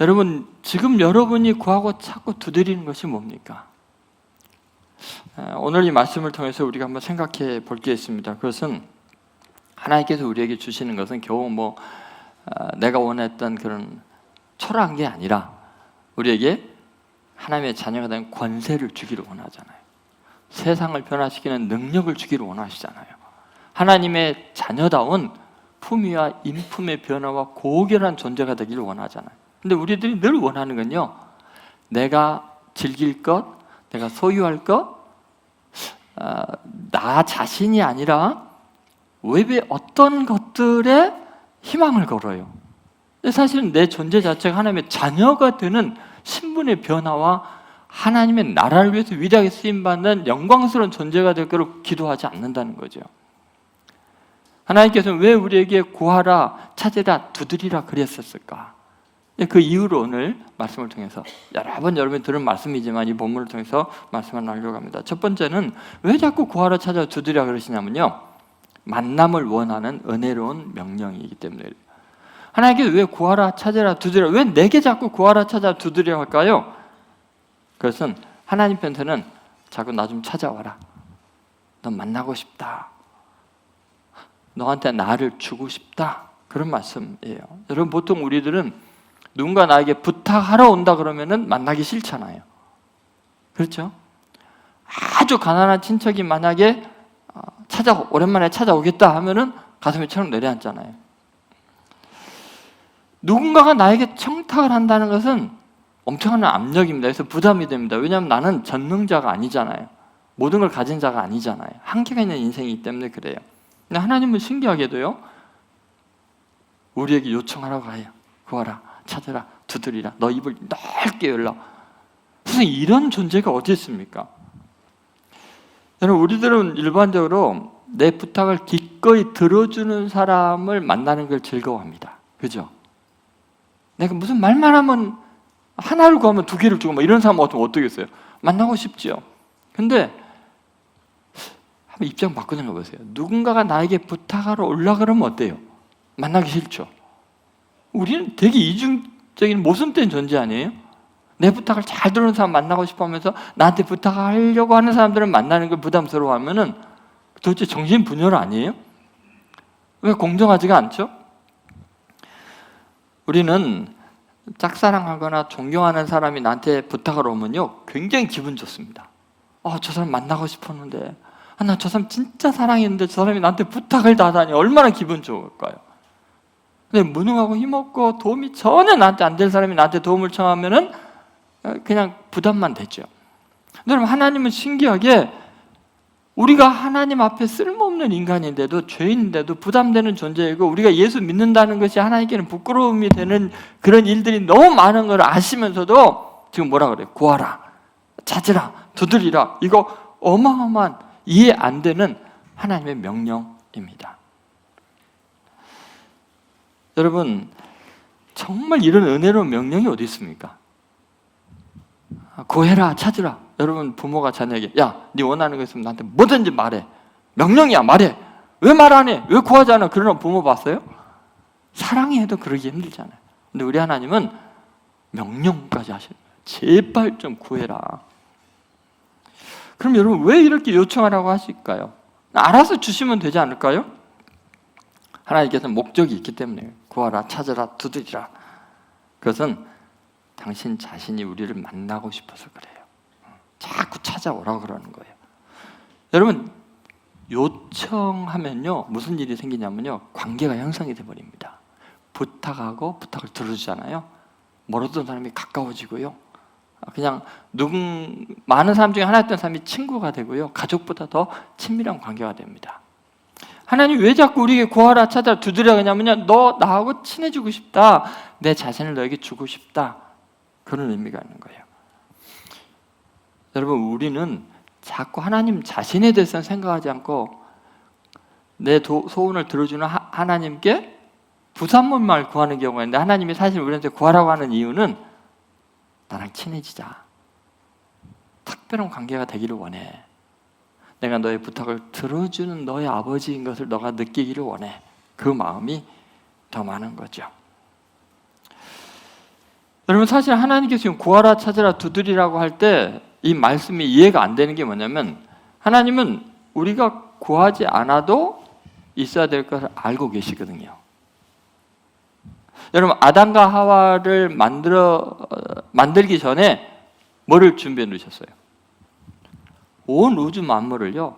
여러분, 지금 여러분이 구하고 찾고 두드리는 것이 뭡니까? 오늘 이 말씀을 통해서 우리가 한번 생각해 볼 게 있습니다. 그것은 하나님께서 우리에게 주시는 것은 겨우 내가 원했던 그런 초라한 게 아니라 우리에게 하나님의 자녀가 된 권세를 주기를 원하잖아요. 세상을 변화시키는 능력을 주기를 원하시잖아요. 하나님의 자녀다운 품위와 인품의 변화와 고결한 존재가 되기를 원하잖아요. 근데 우리들이 늘 원하는 건요, 내가 즐길 것, 내가 소유할 것, 나 자신이 아니라 외부의 어떤 것들에 희망을 걸어요. 근데 사실은 내 존재 자체가 하나님의 자녀가 되는 신분의 변화와 하나님의 나라를 위해서 위대하게 쓰임받는 영광스러운 존재가 될 거를 기도하지 않는다는 거죠. 하나님께서는 왜 우리에게 구하라, 찾으라, 두드리라 그랬었을까? 그 이유로 오늘 말씀을 통해서 여러 번 여러분이 들은 말씀이지만 이 본문을 통해서 말씀을 나누려고 합니다. 첫 번째는 왜 자꾸 구하라, 찾으라, 두드리라 그러시냐면요, 만남을 원하는 은혜로운 명령이기 때문에 그래요. 하나님께서 왜 구하라, 찾으라, 두드리라, 왜 내게 자꾸 구하라, 찾아라, 두드리라 할까요? 그것은 하나님 편에서는 자꾸 나 좀 찾아와라, 너 만나고 싶다, 너한테 나를 주고 싶다, 그런 말씀이에요. 여러분, 보통 우리들은 누군가 나에게 부탁하러 온다 그러면은 만나기 싫잖아요. 그렇죠? 아주 가난한 친척이 만약에 오랜만에 찾아오겠다 하면은 가슴이 철렁 내려앉잖아요. 누군가가 나에게 청탁을 한다는 것은 엄청난 압력입니다. 그래서 부담이 됩니다. 왜냐하면 나는 전능자가 아니잖아요. 모든 걸 가진 자가 아니잖아요. 한계가 있는 인생이기 때문에 그래요. 근데 하나님은 신기하게도요, 우리에게 요청하라고 해요. 구하라, 찾으라, 두드리라, 너 입을 넓게 열라. 세상에 이런 존재가 어디 있습니까? 여러분, 우리들은 일반적으로 내 부탁을 기꺼이 들어주는 사람을 만나는 걸 즐거워합니다. 그죠? 내가 무슨 말만 하면 하나를 구하면 두 개를 주고 이런 사람 같으면 어떻겠어요? 만나고 싶죠. 근데 한번 입장 바꾸는 거 보세요. 누군가가 나에게 부탁하러 올라 그러면 어때요? 만나기 싫죠. 우리는 되게 이중적인 모순된 존재 아니에요? 내 부탁을 잘 들은 사람 만나고 싶어 하면서 나한테 부탁하려고 하는 사람들은 만나는 걸 부담스러워 하면은 도대체 정신분열 아니에요? 왜 공정하지가 않죠? 우리는 짝사랑하거나 존경하는 사람이 나한테 부탁을 오면요, 굉장히 기분 좋습니다. 저 사람 만나고 싶었는데, 나 저 사람 진짜 사랑했는데 저 사람이 나한테 부탁을 다 하다니 얼마나 기분 좋을까요? 근데 무능하고 힘없고 도움이 전혀 나한테 안 될 사람이 나한테 도움을 청하면은 그냥 부담만 되죠. 여러분, 하나님은 신기하게 우리가 하나님 앞에 쓸모없는 인간인데도, 죄인인데도 부담되는 존재이고, 우리가 예수 믿는다는 것이 하나님께는 부끄러움이 되는 그런 일들이 너무 많은 걸 아시면서도 지금 뭐라 그래요? 구하라, 찾으라, 두드리라. 이거 어마어마한 이해 안 되는 하나님의 명령입니다. 여러분, 정말 이런 은혜로운 명령이 어디 있습니까? 구해라, 찾으라. 여러분, 부모가 자녀에게 야, 네 원하는 거 있으면 나한테 뭐든지 말해. 명령이야, 말해. 왜 말 안 해? 왜 구하지 않아? 그러는 부모 봤어요? 사랑이 해도 그러기 힘들잖아요. 근데 우리 하나님은 명령까지 하시는 거예요. 제발 좀 구해라. 그럼 여러분, 왜 이렇게 요청하라고 하실까요? 알아서 주시면 되지 않을까요? 하나님께서는 목적이 있기 때문에 구하라, 찾으라, 두드리라. 그것은 당신 자신이 우리를 만나고 싶어서 그래요. 자꾸 찾아오라고 그러는 거예요. 여러분, 요청하면요, 무슨 일이 생기냐면요, 관계가 형성이 돼버립니다. 부탁하고 부탁을 들어주잖아요. 멀었던 사람이 가까워지고요, 그냥 많은 사람 중에 하나였던 사람이 친구가 되고요, 가족보다 더 친밀한 관계가 됩니다. 하나님 왜 자꾸 우리에게 구하라, 찾아라, 두드리라 그러냐면요, 너 나하고 친해지고 싶다, 내 자신을 너에게 주고 싶다, 그런 의미가 있는 거예요. 여러분, 우리는 자꾸 하나님 자신에 대해서는 생각하지 않고 내 소원을 들어주는 하나님께 부산문말 구하는 경우가 있는데, 하나님이 사실 우리한테 구하라고 하는 이유는 나랑 친해지자, 특별한 관계가 되기를 원해, 내가 너의 부탁을 들어주는 너의 아버지인 것을 너가 느끼기를 원해, 그 마음이 더 많은 거죠. 여러분, 사실 하나님께서 지금 구하라 찾으라 두드리라고 할 때 이 말씀이 이해가 안 되는 게 뭐냐면, 하나님은 우리가 구하지 않아도 있어야 될 것을 알고 계시거든요. 여러분, 아담과 하와를 만들기 전에 뭐를 준비해 놓으셨어요? 온 우주 만물을요,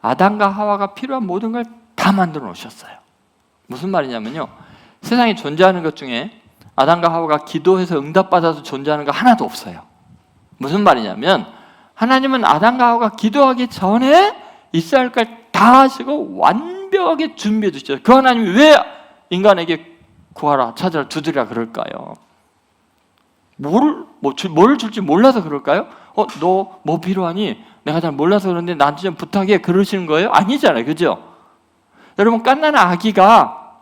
아담과 하와가 필요한 모든 걸 다 만들어 놓으셨어요. 무슨 말이냐면요, 세상에 존재하는 것 중에 아담과 하와가 기도해서 응답받아서 존재하는 거 하나도 없어요. 무슨 말이냐면, 하나님은 아담과 하와가 기도하기 전에 있어야 할 걸 다 하시고 완벽하게 준비해 주셨어요. 그 하나님이 왜 인간에게 구하라 찾으라 두드리라 그럴까요? 뭘 줄지 몰라서 그럴까요? 너 뭐 필요하니? 내가 잘 몰라서 그런데 나한테 좀 부탁해, 그러시는 거예요? 아니잖아요, 그죠? 여러분, 갓난 아기가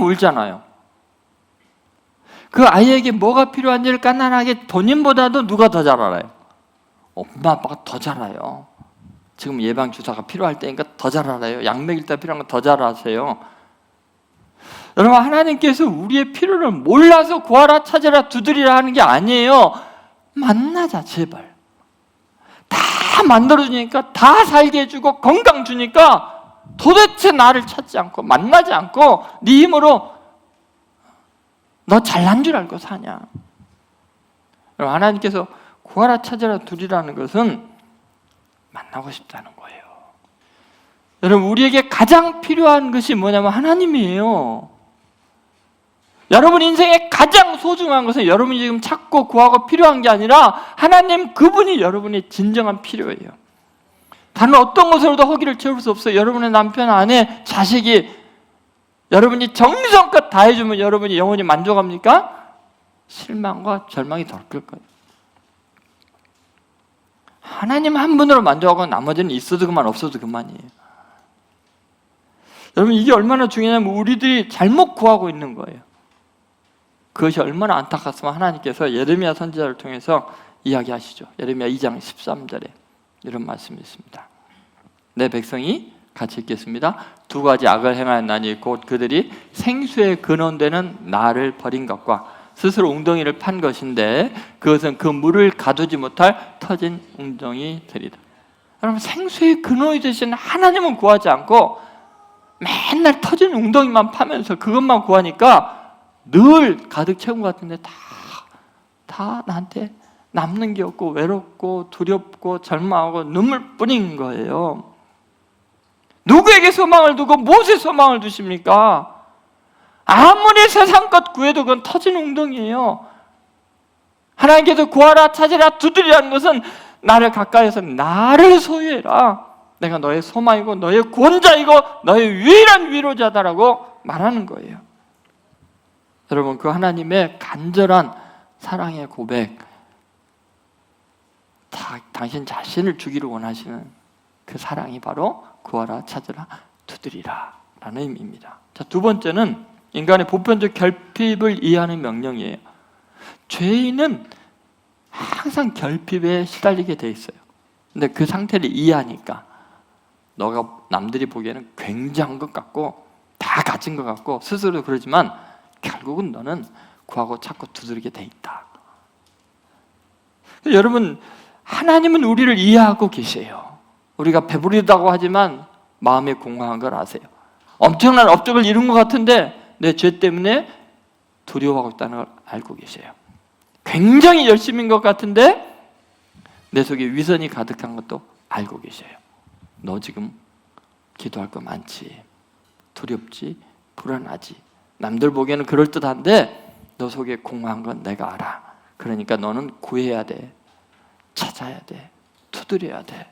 울잖아요. 그 아이에게 뭐가 필요한지를 갓난 아기 본인보다도 누가 더 잘 알아요? 엄마 아빠가 더 잘 알아요. 지금 예방주사가 필요할 때니까 더 잘 알아요. 약 먹일 때 필요한 거 더 잘 아세요. 여러분, 하나님께서 우리의 필요를 몰라서 구하라 찾으라 두드리라 하는 게 아니에요. 만나자, 제발. 다 만들어주니까, 다 살게 해주고 건강 주니까 도대체 나를 찾지 않고 만나지 않고 네 힘으로 너 잘난 줄 알고 사냐. 여러분, 하나님께서 구하라 찾으라 두드리라는 것은 만나고 싶다는 거예요. 여러분, 우리에게 가장 필요한 것이 뭐냐면 하나님이에요. 여러분 인생에 가장 소중한 것은 여러분이 지금 찾고 구하고 필요한 게 아니라 하나님, 그분이 여러분의 진정한 필요예요. 다른 어떤 것으로도 허기를 채울 수 없어요. 여러분의 남편, 아내, 자식이 여러분이 정성껏 다 해주면 여러분이 영원히 만족합니까? 실망과 절망이 덜클 거예요. 하나님 한 분으로 만족하고 나머지는 있어도 그만 없어도 그만이에요. 여러분, 이게 얼마나 중요하냐면 우리들이 잘못 구하고 있는 거예요. 그것이 얼마나 안타깝으면 하나님께서 예레미야 선지자를 통해서 이야기하시죠. 예레미야 2장 13절에 이런 말씀이 있습니다. 내 백성이, 같이 읽겠습니다. 두 가지 악을 행하였나니 곧 그들이 생수의 근원되는 나를 버린 것과 스스로 웅덩이를 판 것인데 그것은 그 물을 가두지 못할 터진 웅덩이들이다. 여러분, 생수의 근원이 되신 하나님은 구하지 않고 맨날 터진 웅덩이만 파면서 그것만 구하니까 늘 가득 채운 것 같은데 다 나한테 남는 게 없고 외롭고 두렵고 절망하고 눈물뿐인 거예요. 누구에게 소망을 두고 무엇에 소망을 두십니까? 아무리 세상 것 구해도 그건 터진 웅덩이에요. 하나님께서 구하라 찾으라 두드리라는 것은 나를 가까이에서 나를 소유해라. 내가 너의 소망이고 너의 구원자이고 너의 유일한 위로자다라고 말하는 거예요. 여러분, 그 하나님의 간절한 사랑의 고백, 당신 자신을 주기를 원하시는 그 사랑이 바로 구하라 찾으라 두드리라 라는 의미입니다. 자, 두 번째는 인간의 보편적 결핍을 이해하는 명령이에요. 죄인은 항상 결핍에 시달리게 돼 있어요. 근데 그 상태를 이해하니까 너가 남들이 보기에는 굉장한 것 같고 다 가진 것 같고 스스로 그러지만 결국은 너는 구하고 찾고 두드리게 돼 있다. 여러분, 하나님은 우리를 이해하고 계세요. 우리가 배부르다고 하지만 마음에 공허한 걸 아세요. 엄청난 업적을 이룬 것 같은데 내 죄 때문에 두려워하고 있다는 걸 알고 계세요. 굉장히 열심인 것 같은데 내 속에 위선이 가득한 것도 알고 계세요. 너 지금 기도할 거 많지, 두렵지, 불안하지, 남들 보기에는 그럴듯한데 너 속에 공허한 건 내가 알아. 그러니까 너는 구해야 돼, 찾아야 돼, 두드려야 돼.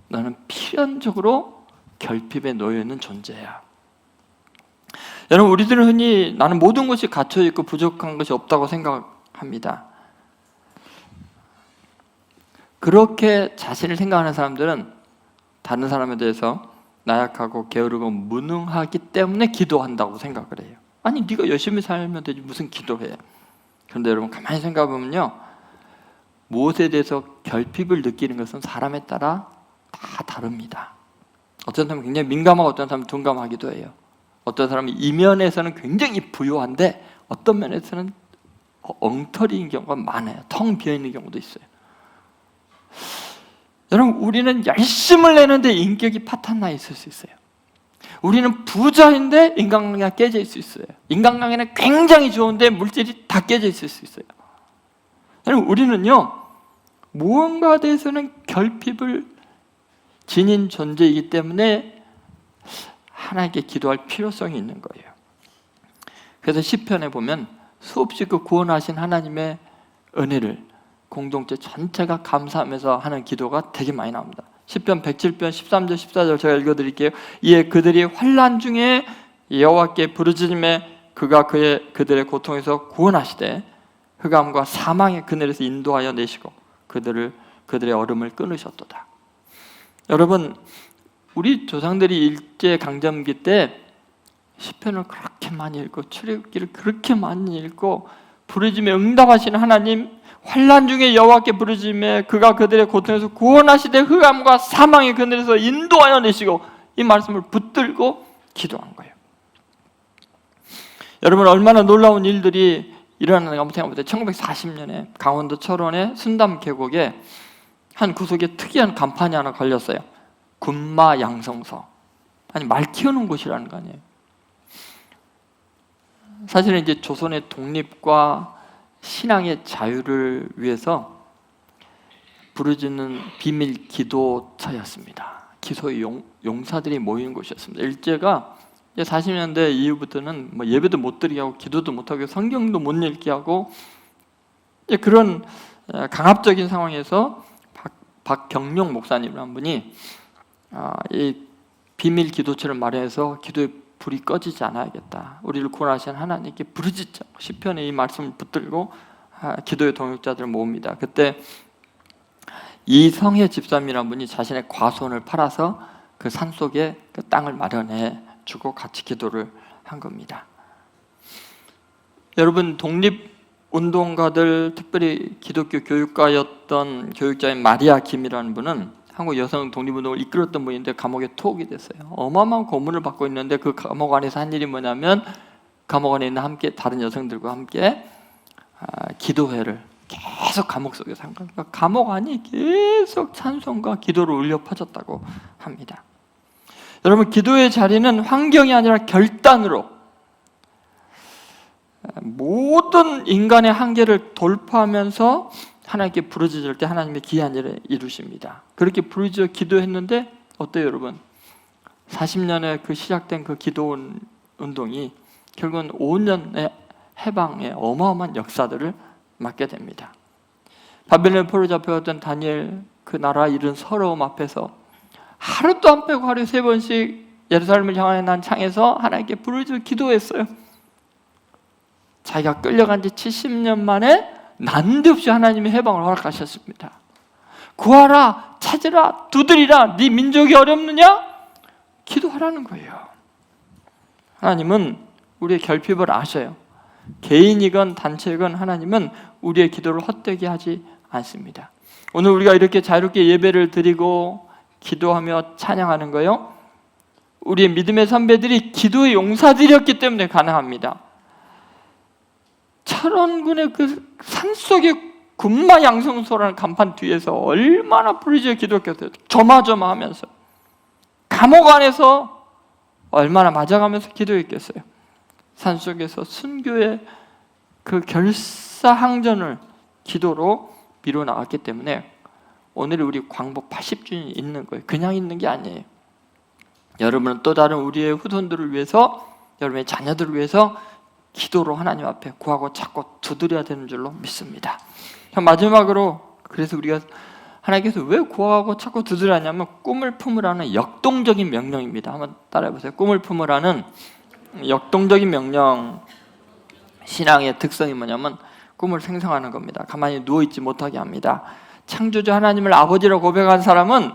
너는 필연적으로 결핍에 놓여 있는 존재야. 여러분, 우리들은 흔히 나는 모든 것이 갖춰 있고 부족한 것이 없다고 생각합니다. 그렇게 자신을 생각하는 사람들은 다른 사람에 대해서 나약하고 게으르고 무능하기 때문에 기도한다고 생각을 해요. 아니, 네가 열심히 살면 되지 무슨 기도해. 그런데 여러분, 가만히 생각해 보면요, 무엇에 대해서 결핍을 느끼는 것은 사람에 따라 다 다릅니다. 어떤 사람은 굉장히 민감하고 어떤 사람은 둔감하기도 해요. 어떤 사람은 이면에서는 굉장히 부유한데 어떤 면에서는 엉터리인 경우가 많아요. 텅 비어있는 경우도 있어요. 여러분, 우리는 열심을 내는데 인격이 파탄나 있을 수 있어요. 우리는 부자인데 인간관계가 깨져 있을 수 있어요. 인간관계는 굉장히 좋은데 물질이 다 깨져 있을 수 있어요. 여러분, 우리는요, 무언가 대해서는 결핍을 지닌 존재이기 때문에 하나님께 기도할 필요성이 있는 거예요. 그래서 시편에 보면 수없이 그 구원하신 하나님의 은혜를 공동체 전체가 감사하면서 하는 기도가 되게 많이 나옵니다. 시편 107편 13절 14절 제가 읽어드릴게요. 이에 그들이 환난 중에 여호와께 부르짖음에 그가 그들의 고통에서 구원하시되 흑암과 사망의 그늘에서 인도하여 내시고 그들의 얼음을 끊으셨도다. 여러분, 우리 조상들이 일제강점기 때 시편을 그렇게 많이 읽고 출애굽기를 그렇게 많이 읽고 부르짖음에 응답하시는 하나님, 환난 중에 여호와께 부르짖음에 그가 그들의 고통에서 구원하시되 흑암과 사망의 그늘에서 인도하여 내시고, 이 말씀을 붙들고 기도한 거예요. 여러분, 얼마나 놀라운 일들이 일어나는가 한번 생각해보세요. 1940년에 강원도 철원의 순담 계곡에 한 구석에 특이한 간판이 하나 걸렸어요. 군마 양성서. 아니, 말 키우는 곳이라는 거 아니에요. 사실은 이제 조선의 독립과 신앙의 자유를 위해서 부르짖는 비밀 기도처였습니다. 기소의 용사들이 모이는 곳이었습니다. 일제가 40년대 이후부터는 뭐 예배도 못 드리게 하고 기도도 못 하고 성경도 못 읽게 하고, 그런 강압적인 상황에서 박경룡 목사님 한 분이 이 비밀 기도처를 마련해서 기도의 불이 꺼지지 않아야겠다. 우리를 구원하신 하나님께 부르짖자. 시편의 이 말씀을 붙들고 기도의 동역자들을 모읍니다. 그때 이성혜 집사님이라는 분이 자신의 과수원을 팔아서 그 산속에 그 땅을 마련해 주고 같이 기도를 한 겁니다. 여러분, 독립운동가들, 특별히 기독교 교육가였던 교육자인 마리아 김이라는 분은 한국 여성 독립운동을 이끌었던 분인데 감옥에 투옥이 됐어요. 어마어마한 고문을 받고 있는데 그 감옥 안에서 한 일이 뭐냐면, 감옥 안에 있는 다른 여성들과 함께 기도회를 계속 감옥 속에서 한 거예요. 그러니까 감옥 안이 계속 찬송과 기도를 울려 퍼졌다고 합니다. 여러분, 기도의 자리는 환경이 아니라 결단으로 모든 인간의 한계를 돌파하면서 하나님께 부르짖을 때 하나님의 기이한 일을 이루십니다. 그렇게 부르짖어 기도했는데 어때요, 여러분? 40년에 그 시작된 그 기도 운동이 결국은 5년의 해방의 어마어마한 역사들을 맡게 됩니다. 바벨론 포로 잡혀갔던 다니엘, 그 나라 이른 서러움 앞에서 하루도 안 빼고 하루에 3번씩 예루살렘을 향하여 난 창에서 하나님께 부르짖어 기도했어요. 자기가 끌려간 지 70년 만에 난데없이 하나님의 해방을 허락하셨습니다. 구하라, 찾으라, 두드리라, 네 민족이 어렵느냐? 기도하라는 거예요. 하나님은 우리의 결핍을 아셔요. 개인이건 단체건 하나님은 우리의 기도를 헛되게 하지 않습니다. 오늘 우리가 이렇게 자유롭게 예배를 드리고 기도하며 찬양하는 거요, 우리의 믿음의 선배들이 기도의 용사들이었기 때문에 가능합니다. 철원군의 그 산속의 군마 양성소라는 간판 뒤에서 얼마나 부르짖어 기도했겠어요. 조마조마하면서 감옥 안에서 얼마나 맞아가면서 기도했겠어요. 산속에서 순교의 그 결사항전을 기도로 미뤄 나갔기 때문에 오늘 우리 광복 80주년이 있는 거예요. 그냥 있는 게 아니에요. 여러분은 또 다른 우리의 후손들을 위해서, 여러분의 자녀들을 위해서 기도로 하나님 앞에 구하고 찾고 두드려야 되는 줄로 믿습니다. 마지막으로, 그래서 우리가 하나님께서 왜 구하고 찾고 두드려냐면 꿈을 품으라는 역동적인 명령입니다. 한번 따라해보세요. 꿈을 품으라는 역동적인 명령. 신앙의 특성이 뭐냐면 꿈을 생성하는 겁니다. 가만히 누워있지 못하게 합니다. 창조주 하나님을 아버지로 고백한 사람은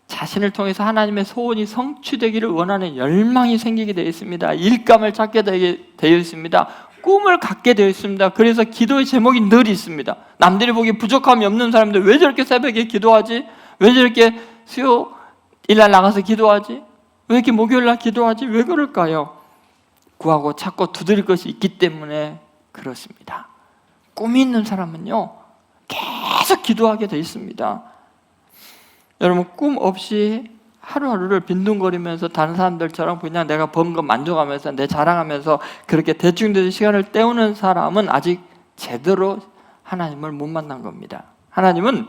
자신을 통해서 하나님의 소원이 성취되기를 원하는 열망이 생기게 되어 있습니다. 일감을 찾게 되어 있습니다. 꿈을 갖게 되어 있습니다. 그래서 기도의 제목이 늘 있습니다. 남들이 보기에 부족함이 없는 사람들, 왜 저렇게 새벽에 기도하지? 왜 저렇게 수요일날 나가서 기도하지? 왜 이렇게 목요일날 기도하지? 왜 그럴까요? 구하고 찾고 두드릴 것이 있기 때문에 그렇습니다. 꿈이 있는 사람은요 계속 기도하게 돼 있습니다. 여러분, 꿈 없이 하루하루를 빈둥거리면서 다른 사람들처럼 그냥 내가 번 거 만족하면서 내 자랑하면서 그렇게 대충 시간을 때우는 사람은 아직 제대로 하나님을 못 만난 겁니다. 하나님은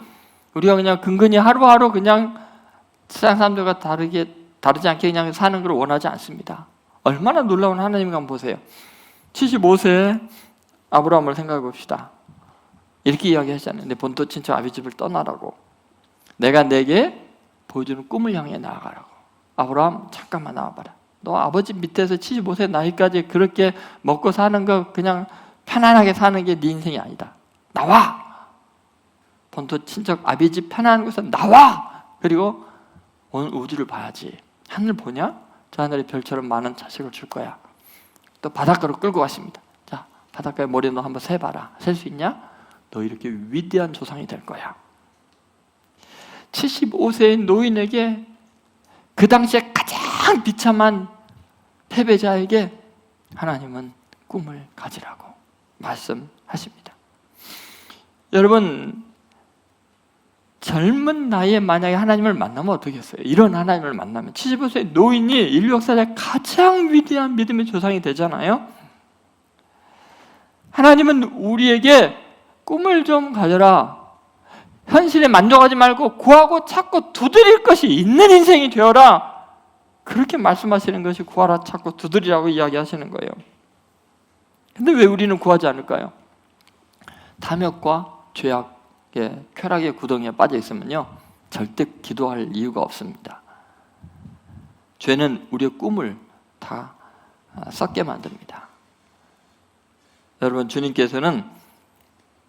우리가 그냥 근근히 하루하루 그냥 세상 사람들과 다르지 않게 그냥 사는 걸 원하지 않습니다. 얼마나 놀라운 하나님인가 한번 보세요. 75세 아브라함을 생각해 봅시다. 이렇게 이야기하잖아요. 내 본토 친척 아비 집을 떠나라고. 내가 내게 보여주는 꿈을 향해 나아가라고. 아브라함, 잠깐만 나와봐라. 너 아버지 밑에서 75세 나이까지 그렇게 먹고 사는 거 그냥 편안하게 사는 게 네 인생이 아니다. 나와! 본토 친척 아비 집 편안한 곳에서 나와! 그리고 온 우주를 봐야지. 하늘 보냐? 저 하늘에 별처럼 많은 자식을 줄 거야. 또 바닷가로 끌고 갔습니다. 자, 바닷가에 머리 너 한번 세봐라. 셀 수 있냐? 너 이렇게 위대한 조상이 될 거야. 75세의 노인에게 그 당시에 가장 비참한 패배자에게 하나님은 꿈을 가지라고 말씀하십니다. 여러분, 젊은 나이에 만약에 하나님을 만나면 어떻겠어요? 이런 하나님을 만나면 75세의 노인이 인류 역사에 가장 위대한 믿음의 조상이 되잖아요. 하나님은 우리에게 꿈을 좀 가져라. 현실에 만족하지 말고 구하고 찾고 두드릴 것이 있는 인생이 되어라. 그렇게 말씀하시는 것이 구하라 찾고 두드리라고 이야기하시는 거예요. 근데 왜 우리는 구하지 않을까요? 탐욕과 죄악의 쾌락의 구덩이에 빠져 있으면요 절대 기도할 이유가 없습니다. 죄는 우리의 꿈을 다 썩게 만듭니다. 여러분, 주님께서는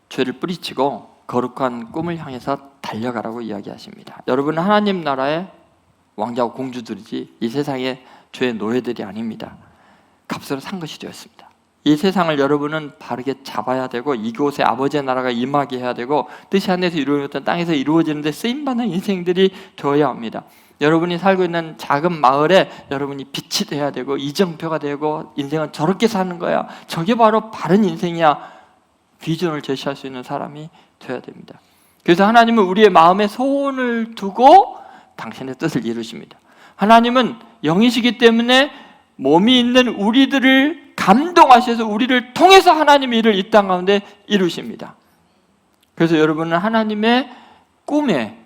죄를 뿌리치고 거룩한 꿈을 향해서 달려가라고 이야기하십니다. 여러분은 하나님 나라의 왕자와 공주들이지 이 세상의 죄의 노예들이 아닙니다. 값으로 산 것이 되었습니다. 이 세상을 여러분은 바르게 잡아야 되고 이곳에 아버지의 나라가 임하게 해야 되고 뜻이 하늘에서 이루어졌던 땅에서 이루어지는데 쓰임받는 인생들이 되어야 합니다. 여러분이 살고 있는 작은 마을에 여러분이 빛이 돼야 되고 이정표가 되고 인생은 저렇게 사는 거야. 저게 바로 바른 인생이야. 비전을 제시할 수 있는 사람이 되어야 됩니다. 그래서 하나님은 우리의 마음에 소원을 두고 당신의 뜻을 이루십니다. 하나님은 영이시기 때문에 몸이 있는 우리들을 감동하셔서 우리를 통해서 하나님의 일을 이 땅 가운데 이루십니다. 그래서 여러분은 하나님의 꿈에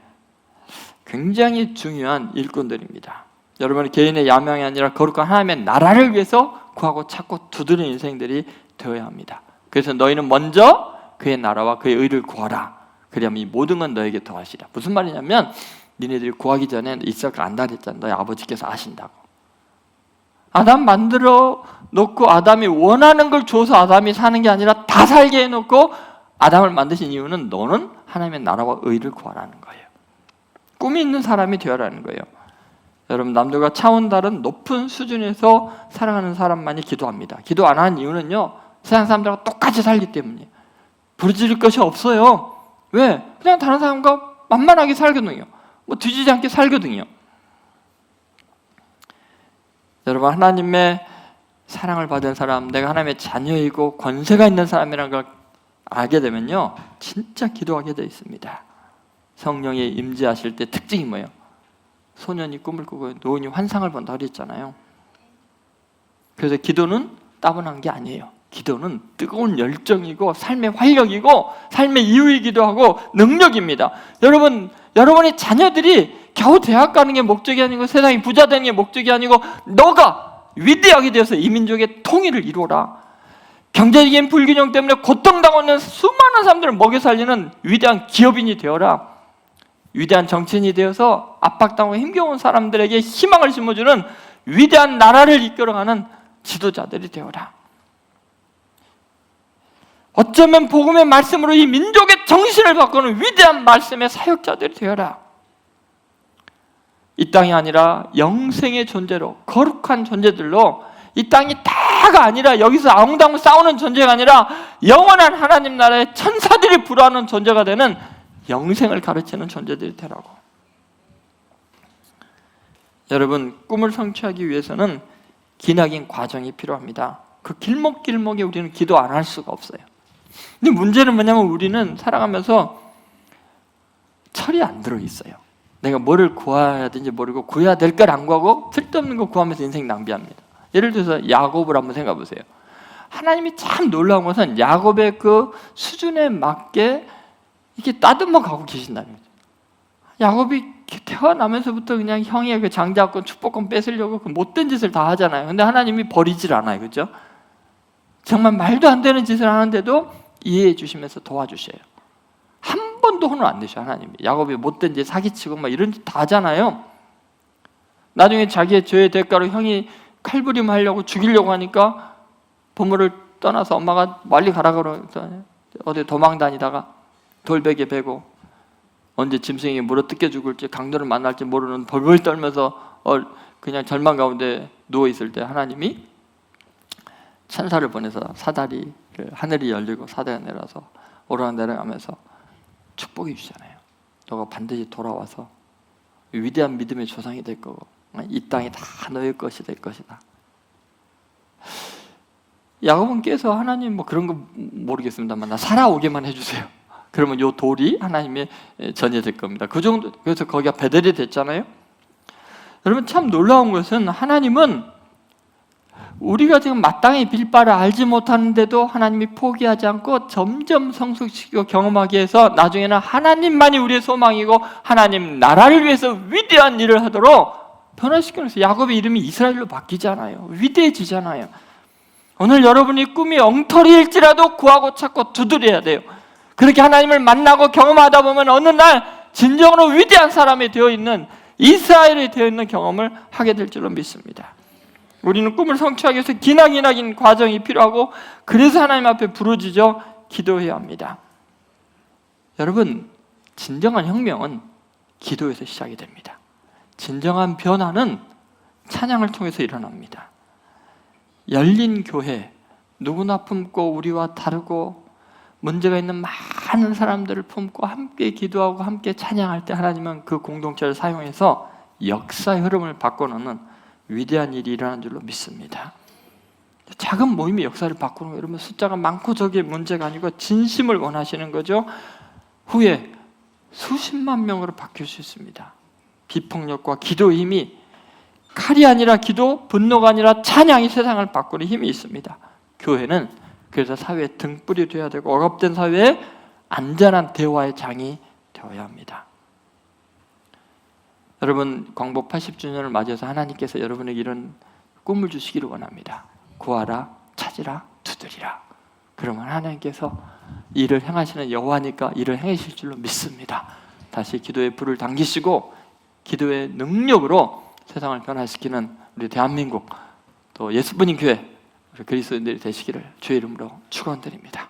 굉장히 중요한 일꾼들입니다. 여러분은 개인의 야망이 아니라 거룩한 하나님의 나라를 위해서 구하고 찾고 두드리는 인생들이 되어야 합니다. 그래서 너희는 먼저 그의 나라와 그의 의를 구하라. 그리하면 이 모든 건 너에게 더하시라. 무슨 말이냐면 니네들이 구하기 전에 이삭을 안다 그랬잖아. 너희 아버지께서 아신다고. 아담 만들어 놓고 아담이 원하는 걸 줘서 아담이 사는 게 아니라 다 살게 해놓고 아담을 만드신 이유는 너는 하나님의 나라와 의를 구하라는 거예요. 꿈이 있는 사람이 되어라는 거예요. 여러분, 남들과 차원 다른 높은 수준에서 살아가는 사람만이 기도합니다. 기도 안 하는 이유는요 세상 사람들과 똑같이 살기 때문이에요. 부르짖을 것이 없어요. 왜? 그냥 다른 사람과 만만하게 살거든요. 뭐 뒤지지 않게 살거든요. 여러분, 하나님의 사랑을 받은 사람, 내가 하나님의 자녀이고 권세가 있는 사람이라는 걸 알게 되면요 진짜 기도하게 되어 있습니다. 성령이 임재하실 때 특징이 뭐예요? 소년이 꿈을 꾸고 노인이 환상을 본다 그랬잖아요. 그래서 기도는 따분한 게 아니에요. 기도는 뜨거운 열정이고 삶의 활력이고 삶의 이유이기도 하고 능력입니다. 여러분의 자녀들이 겨우 대학 가는 게 목적이 아니고 세상이 부자 되는 게 목적이 아니고 너가 위대하게 되어서 이 민족의 통일을 이루어라. 경제적인 불균형 때문에 고통당하고 있는 수많은 사람들을 먹여 살리는 위대한 기업인이 되어라. 위대한 정치인이 되어서 압박당하고 힘겨운 사람들에게 희망을 심어주는 위대한 나라를 이끌어가는 지도자들이 되어라. 어쩌면 복음의 말씀으로 이 민족의 정신을 바꾸는 위대한 말씀의 사역자들이 되어라. 이 땅이 아니라 영생의 존재로 거룩한 존재들로 이 땅이 다가 아니라 여기서 아웅다웅 싸우는 존재가 아니라 영원한 하나님 나라의 천사들이 불화하는 존재가 되는 영생을 가르치는 존재들이 되라고. 여러분, 꿈을 성취하기 위해서는 기나긴 과정이 필요합니다. 그 길목길목에 우리는 기도 안 할 수가 없어요. 근데 문제는 뭐냐면 우리는 살아가면서 철이 안 들어있어요. 내가 뭐를 구해야 되는지 모르고 구해야 될 걸 안 구하고 쓸데없는 거 구하면서 인생 낭비합니다. 예를 들어서 야곱을 한번 생각해 보세요. 하나님이 참 놀라운 것은 야곱의 그 수준에 맞게 이렇게 따듬어 가고 계신다는 거죠. 야곱이 태어나면서부터 그냥 형의 그 장자권, 축복권 뺏으려고 그 못된 짓을 다 하잖아요. 근데 하나님이 버리질 않아요. 그렇죠? 정말 말도 안 되는 짓을 하는데도 이해해 주시면서 도와주셔요. 한 번도 혼을 안 내셔 하나님이. 야곱이 못된 짓 사기치고 막 이런 짓 다 하잖아요. 나중에 자기의 죄의 대가로 형이 칼부림 하려고 죽이려고 하니까 부모를 떠나서 엄마가 멀리 가라 그러더니 어디 도망 다니다가 돌베개 베고 언제 짐승이 물어뜯겨 죽을지 강도를 만날지 모르는 벌벌 떨면서 그냥 절망 가운데 누워있을 때 하나님이 천사를 보내서 사다리를 하늘이 열리고 사다리가 내려서 오르락내리락하면서 축복해 주잖아요. 너가 반드시 돌아와서 위대한 믿음의 조상이 될 거고 이 땅이 다 너의 것이 될 것이다. 야곱은 깨서 하나님 뭐 그런 거 모르겠습니다만 나 살아오게만 해주세요. 그러면 요 돌이 하나님의 전이 될 겁니다. 그 정도. 그래서 거기가 베델이 됐잖아요. 여러분 참 놀라운 것은 하나님은 우리가 지금 마땅히 빌 바를 알지 못하는데도 하나님이 포기하지 않고 점점 성숙시키고 경험하게 해서 나중에는 하나님만이 우리의 소망이고 하나님 나라를 위해서 위대한 일을 하도록 변화시키면서 야곱의 이름이 이스라엘로 바뀌잖아요. 위대해지잖아요. 오늘 여러분이 꿈이 엉터리일지라도 구하고 찾고 두드려야 돼요. 그렇게 하나님을 만나고 경험하다 보면 어느 날 진정으로 위대한 사람이 되어 있는 이스라엘이 되어 있는 경험을 하게 될 줄로 믿습니다. 우리는 꿈을 성취하기 위해서 기나긴 과정이 필요하고 그래서 하나님 앞에 부르짖어 기도해야 합니다. 여러분 진정한 혁명은 기도에서 시작이 됩니다. 진정한 변화는 찬양을 통해서 일어납니다. 열린 교회, 누구나 품고 우리와 다르고 문제가 있는 많은 사람들을 품고 함께 기도하고 함께 찬양할 때 하나님은 그 공동체를 사용해서 역사의 흐름을 바꿔놓는 위대한 일이 일어나는 줄로 믿습니다. 작은 모임의 역사를 바꾸는 거예요. 여러분 숫자가 많고 적의 문제가 아니고 진심을 원하시는 거죠. 후에 수십만 명으로 바뀔 수 있습니다. 비폭력과 기도의 힘이 칼이 아니라 기도, 분노가 아니라 찬양이 세상을 바꾸는 힘이 있습니다. 교회는 그래서 사회의 등불이 되어야 되고 억압된 사회에 안전한 대화의 장이 되어야 합니다. 여러분 광복 80주년을 맞이해서 하나님께서 여러분에게 이런 꿈을 주시기를 원합니다. 구하라, 찾으라, 두드리라. 그러면 하나님께서 일을 행하시는 여호와니까 일을 행하실 줄로 믿습니다. 다시 기도의 불을 당기시고 기도의 능력으로 세상을 변화시키는 우리 대한민국 또 예수분인 교회 우리 그리스도인들이 되시기를 주의 이름으로 축원드립니다.